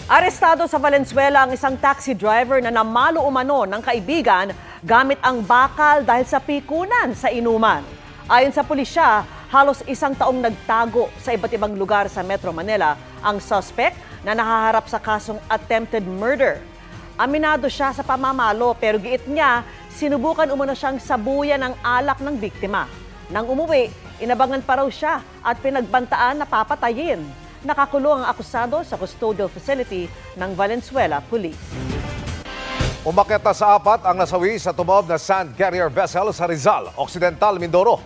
Arestado sa Valenzuela ang isang taxi driver na namalo umano ng kaibigan gamit ang bakal dahil sa pikunan sa inuman. Ayon sa pulisya, halos isang taong nagtago sa iba't ibang lugar sa Metro Manila ang suspect na nahaharap sa kasong attempted murder. Aminado siya sa pamamalo pero giit niya, sinubukan umano siyang sabuyan ng alak ng biktima. Nang umuwi, inabangan pa raw siya at pinagbantaan na papatayin. Nakakulong ang akusado sa custodial facility ng Valenzuela Police. Umakyat na sa 4 ang nasawi sa tumawid na sand carrier vessel sa Rizal, Occidental, Mindoro.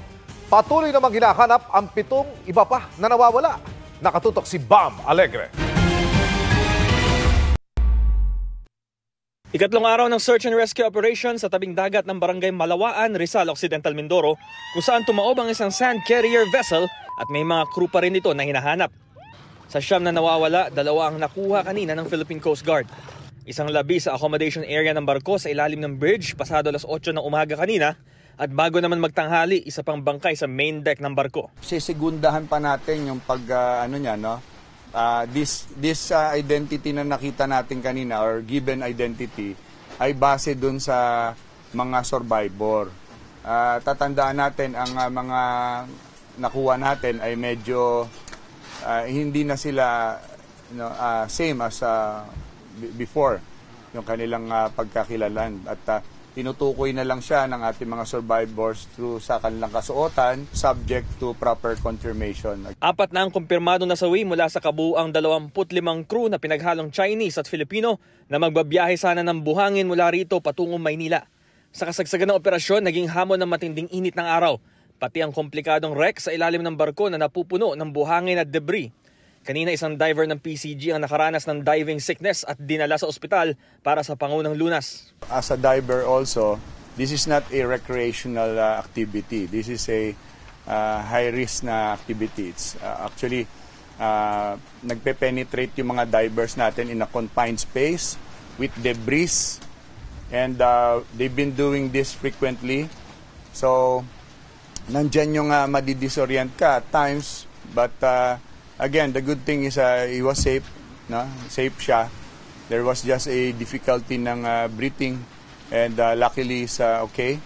Patuloy namang hinahanap ang 7 iba pa na nawawala. Nakatutok si Bam Alegre. Ikatlong araw ng search and rescue operation sa tabing dagat ng Barangay Malawaan, Rizal, Occidental, Mindoro, kung saan tumaob ang isang sand carrier vessel at may mga crew pa rin ito na hinahanap. Sa 9 na nawawala, 2 ang nakuha kanina ng Philippine Coast Guard. Isang labi sa accommodation area ng barko sa ilalim ng bridge pasado alas 8 ng umaga kanina at bago naman magtanghali, isa pang bangkay sa main deck ng barko. Sisegundahan pa natin yung this identity na nakita natin kanina or given identity ay base dun sa mga survivor. Tatandaan natin ang mga nakuha natin ay medyo hindi na sila same as before yung kanilang pagkakilalan at tinutukoy na lang siya ng ating mga survivors through sa kanilang kasuotan subject to proper confirmation. 4 na ang kumpirmadong nasawi mula sa kabuuang 25 crew na pinaghalong Chinese at Filipino na magbabiyahe sana ng buhangin mula rito patungong Maynila. Sa kasagsagan ng operasyon, naging hamon ng matinding init ng araw. Pati ang komplikadong wreck sa ilalim ng barko na napupuno ng buhangin at debris. Kanina isang diver ng PCG ang nakaranas ng diving sickness at dinala sa ospital para sa pangunang lunas. As a diver also, this is not a recreational activity. This is a high-risk na activity. It's actually, nagpe-penetrate yung mga divers natin in a confined space with debris. And they've been doing this frequently. So, nandyan yung madidisorient ka at times, but again, the good thing is he was safe, no? Safe siya. There was just a difficulty ng breathing and luckily is okay.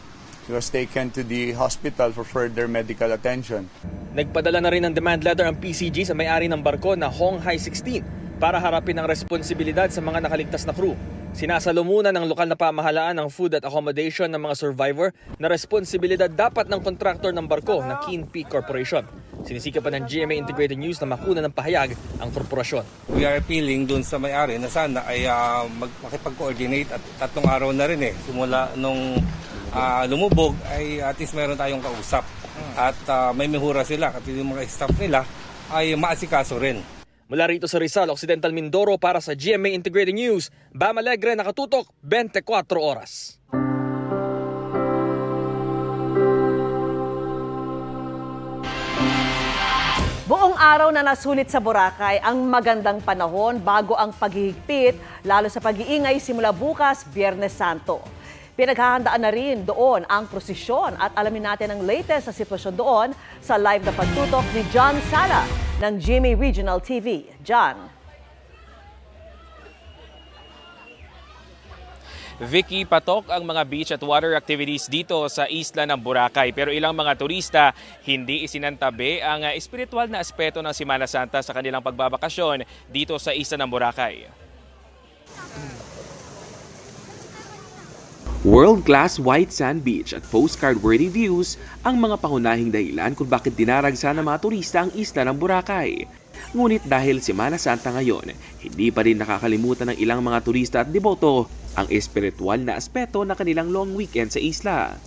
He was taken to the hospital for further medical attention. Nagpadala na rin ng demand letter ang PCG sa may-ari ng barko na Honghai 16 para harapin ang responsibilidad sa mga nakaligtas na crew. Sinasalo muna ng lokal na pamahalaan ang food at accommodation ng mga survivor na responsibilidad dapat ng kontraktor ng barko na Keen Peak Corporation. Sinisikap pa ng GMA Integrated News na makuna ng pahayag ang korporasyon. We are appealing dun sa may-ari na sana ay makipag-coordinate at 3 araw na rin simula nung lumubog ay at least meron tayong kausap at may mihura sila at yung mga staff nila ay maasikaso rin. Mula rito sa Rizal, Occidental, Mindoro para sa GMA Integrated News, Bam Alegre, nakatutok 24 oras. Buong araw na nasulit sa Boracay ang magandang panahon bago ang paghihigpit, lalo sa pag-iingay simula bukas, Biyernes Santo. Pinaghahandaan na rin doon ang prosesyon at alamin natin ang latest sa sitwasyon doon sa live na pagtutok ni John Sala ng GMA Regional TV. John. Vicky, patok ang mga beach at water activities dito sa isla ng Boracay. Pero ilang mga turista hindi isinantabi ang espiritual na aspeto ng Semana Santa sa kanilang pagbabakasyon dito sa isla ng Boracay. World-class white sand beach at postcard-worthy views ang mga pangunahing dahilan kung bakit dinaragsa ng mga turista ang isla ng Boracay. Ngunit dahil Semana Santa ngayon, hindi pa rin nakakalimutan ng ilang mga turista at deboto ang espiritual na aspeto na kanilang long weekend sa isla.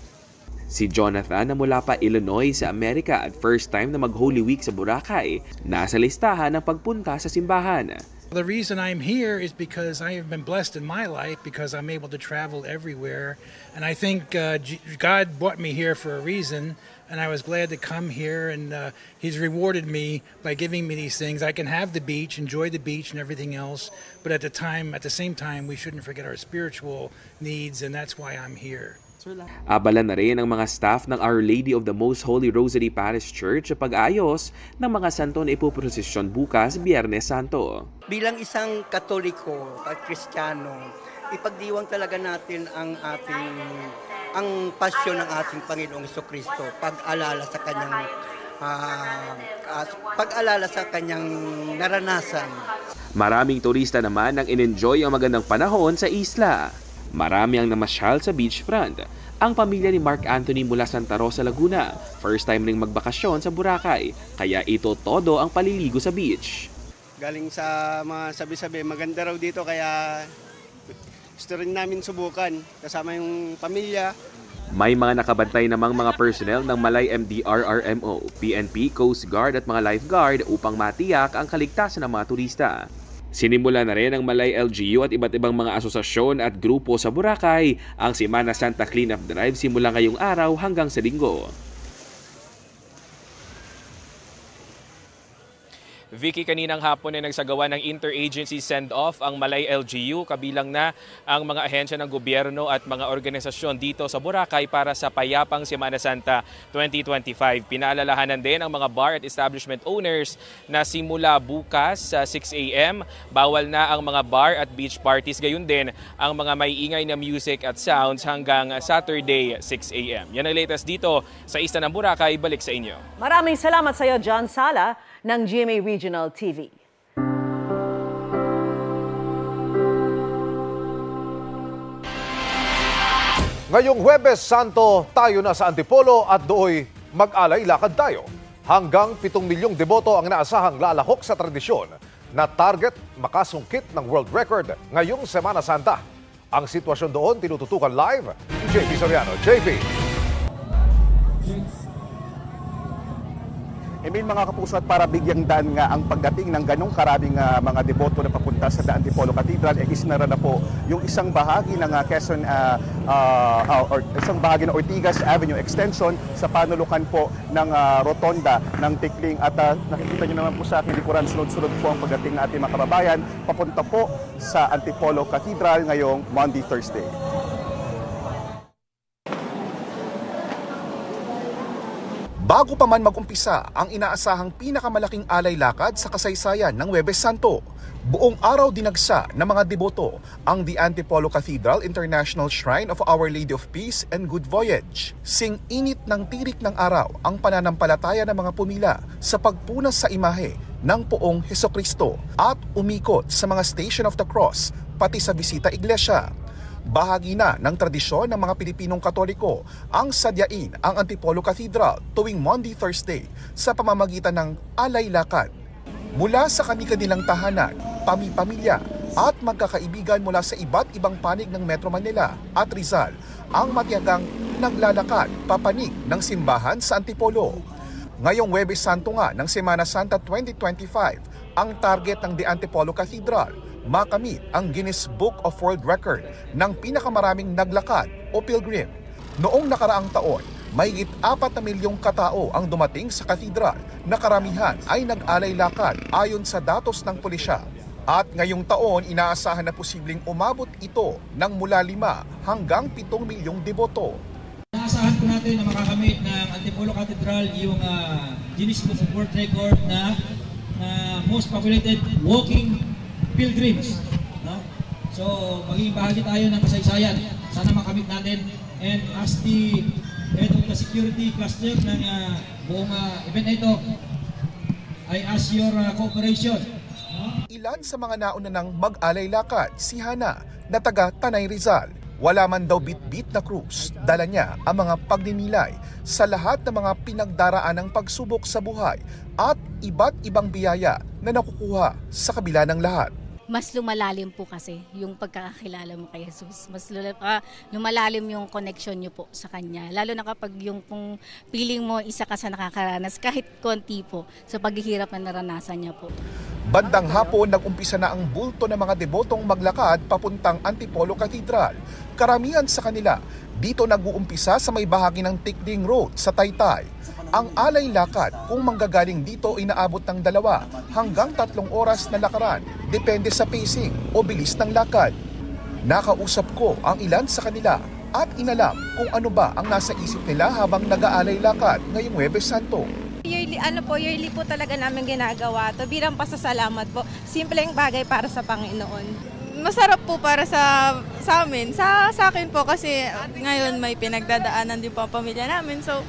Si Jonathan na mula pa Illinois sa Amerika at first time na mag-Holy Week sa Boracay, nasa listahan ng pagpunta sa simbahan. The reason I'm here is because I have been blessed in my life because I'm able to travel everywhere. And I think God brought me here for a reason. And I was glad to come here, and He's rewarded me by giving me these things. I can have the beach, enjoy the beach and everything else, but at the same time, we shouldn't forget our spiritual needs, and that's why I'm here. Abala na rin ang mga staff ng Our Lady of the Most Holy Rosary Parish Church sa pag-aayos ng mga santo na ipoprosesyon bukas, Biyernes Santo. Bilang isang Katoliko at Kristiyano, ipagdiwang talaga natin ang pasyon ng ating Panginoong Jesucristo, pag-alala sa kanyang naranasan. Maraming turista naman ang in-enjoy ang magandang panahon sa isla. Marami ang namasyal sa beachfront. Ang pamilya ni Mark Anthony mula Santa Rosa, Laguna, first time ring magbakasyon sa Boracay, kaya ito todo ang paliligo sa beach. Galing sa mga sabi-sabi, maganda raw dito kaya gusto rin namin subukan kasama yung pamilya. May mga nakabantay namang mga personnel ng Malay MDRRMO, PNP, Coast Guard at mga lifeguard upang matiyak ang kaligtasan ng mga turista. Sinimula na rin ng Malay LGU at iba't ibang mga asosasyon at grupo sa Boracay ang Semana Santa Cleanup Drive simula ngayong araw hanggang sa Linggo. Vicky, kaninang hapon ay nagsagawa ng interagency send-off ang Malay LGU, kabilang na ang mga ahensya ng gobyerno at mga organisasyon dito sa Boracay para sa payapang Semana Santa 2025. Pinaalalahanan din ang mga bar at establishment owners na simula bukas sa 6 a.m. bawal na ang mga bar at beach parties, gayon din ang mga maiingay na music at sounds hanggang Saturday 6 a.m. Yan ang latest dito sa Isla ng Boracay. Balik sa inyo. Maraming salamat sa iyo, John Sala ng GMA Regional TV. Ngayong Huwebes Santo, tayo na sa Antipolo at dooy mag-alay lakad tayo. Hanggang 7 milyong deboto ang inaasahang lalahok sa tradisyon na target makasungkit ng world record ngayong Semana Santa. Ang sitwasyon doon tinututukan live ni JP Soriano. JP. Emil, mga kapuso, at para bigyang daan nga ang pagdating ng ganong karaming mga deboto na papunta sa Antipolo Cathedral, isinara na po yung isang bahagi ng Quezon or isang bahagi ng Ortigas Avenue Extension sa panulukan po ng rotonda ng Tikling. At nakikita nyo naman po sa aking likuran, sunod-sunod po ang pagdating ng ating mga kababayan papunta po sa Antipolo Cathedral ngayong Monday, Thursday. Bago pa man mag-umpisa ang inaasahang pinakamalaking alay lakad sa kasaysayan ng Huwebes Santo, buong araw dinagsa ng mga deboto ang The Antipolo Cathedral International Shrine of Our Lady of Peace and Good Voyage. Sing-init ng tirik ng araw ang pananampalataya ng mga pumila sa pagpunas sa imahe ng Poong Hesukristo at umikot sa mga Station of the Cross pati sa bisita iglesia. Bahagi na ng tradisyon ng mga Pilipinong Katoliko ang sadyain ang Antipolo Cathedral tuwing Monday, Thursday sa pamamagitan ng alay lakad. Mula sa kani-kanilang tahanan, pamilya at magkakaibigan mula sa iba't ibang panig ng Metro Manila at Rizal ang matiyagang naglalakad papanig ng simbahan sa Antipolo. Ngayong Huwebes Santo nga ng Semana Santa 2025, ang target ng The Antipolo Cathedral makamit ang Guinness Book of World Record ng pinakamaraming naglakad o pilgrim. Noong nakaraang taon, mahigit 4 na milyong katao ang dumating sa katedral na karamihan ay nag-alay lakad ayon sa datos ng pulisya. At ngayong taon, inaasahan na posibleng umabot ito ng mula 5 hanggang 7 milyong deboto. Inaasahan po natin na makakamit ng Antipolo Cathedral yung Guinness Book of World Record na most populated walking pilgrims, no? So magiging bahagi tayo ng kasaysayan. Sana makamit natin. And as the head of the security cluster ng buong event na ito, I ask your cooperation. No? Ilan sa mga nauna ng mag-alay lakad, si Hana na taga Tanay Rizal. Wala man daw bit-bit na krus, dala niya ang mga pagninilay sa lahat ng mga pinagdaraan ng pagsubok sa buhay at iba't ibang biyaya na nakukuha sa kabila ng lahat. Mas lumalalim po kasi yung pagkakakilala mo kay Jesus. Mas lumalalim yung connection nyo po sa Kanya. Lalo na kapag yung kung feeling mo isa ka sa nakakaranas, kahit konti po, sa paghihirap na naranasan niya po. Bandang hapon, nag-umpisa na ang bulto ng mga debotong maglakad papuntang Antipolo Cathedral. Karamihan sa kanila, dito nag-uumpisa sa may bahagi ng Tikling Road sa Taytay. Ang alay lakad kung manggagaling dito inaabot ng 2 hanggang 3 oras na lakaran, depende sa pacing o bilis ng lakad. Nakausap ko ang ilan sa kanila at inalam kung ano ba ang nasa isip nila habang nag-aalay lakad ngayong Huwebes Santo. Yearly po talaga namin ginagawa to bilang pasasalamat po. Simpleng bagay para sa Panginoon. Masarap po para sa amin. Sa akin po kasi ngayon may pinagdadaanan din po ang pamilya namin. So,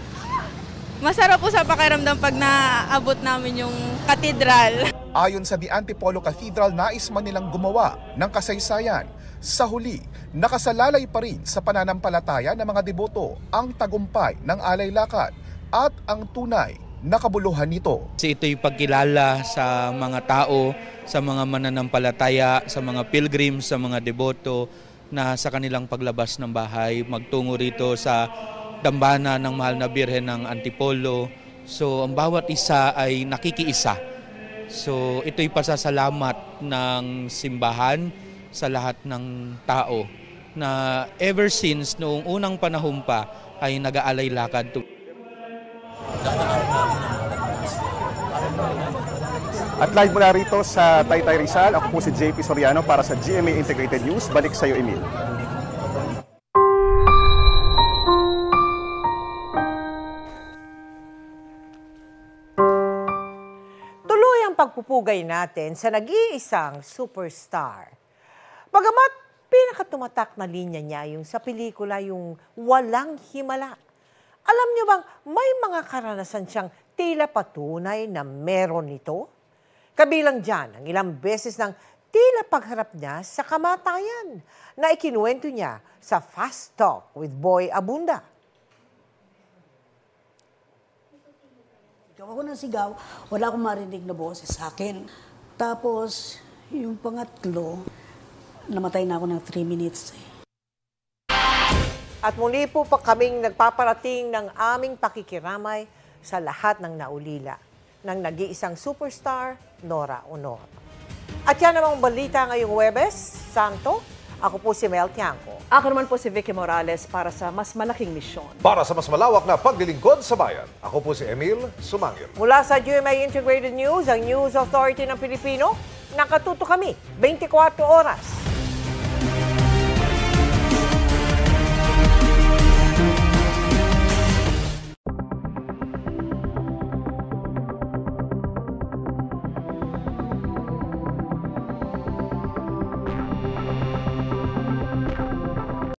masarap po sa pakiramdam pag naabot namin yung katedral. Ayon sa The Antipolo Cathedral, nais man nilang gumawa ng kasaysayan. Sa huli, nakasalalay pa rin sa pananampalataya ng mga deboto ang tagumpay ng alay lakad at ang tunay na kabuluhan nito. Kasi ito'y pagkilala sa mga tao, sa mga mananampalataya, sa mga pilgrims, sa mga deboto na sa kanilang paglabas ng bahay, magtungo rito sa dambana ng Mahal na Birhen ng Antipolo. So ang bawat isa ay nakikiisa. So ito'y pasasalamat ng simbahan sa lahat ng tao na ever since noong unang panahon pa ay nag-aalay lakad to. At live mula rito sa Taytay Rizal, ako po si JP Soriano para sa GMA Integrated News. Balik sa iyo, Emil. Tuloy ang pagpupugay natin sa nag-iisang superstar. Bagamat pinakatumatak na linya niya yung sa pelikula yung Walang Himala. Alam niyo bang may mga karanasan siyang tila patunay na meron nito? Kabilang dyan ang ilang beses ng tila pagharap niya sa kamatayan na ikinuwento niya sa Fast Talk with Boy Abunda. Sigaw ako ng sigaw, wala akong marinig na boses sa akin. Tapos, yung pangatlo, namatay na ako ng 3 minutes. At muli po pa kaming nagpaparating ng aming pakikiramay sa lahat ng naulila ng nag-iisang superstar, Nora Honor. At yan namang balita ngayong Huwebes Santo. Ako po si Mel Tiangco. Ako naman po si Vicky Morales para sa mas malaking misyon. Para sa mas malawak na paglilingkod sa bayan, ako po si Emil Sumangil. Mula sa GMA Integrated News, ang News Authority ng Pilipino, nakatuto kami 24 oras.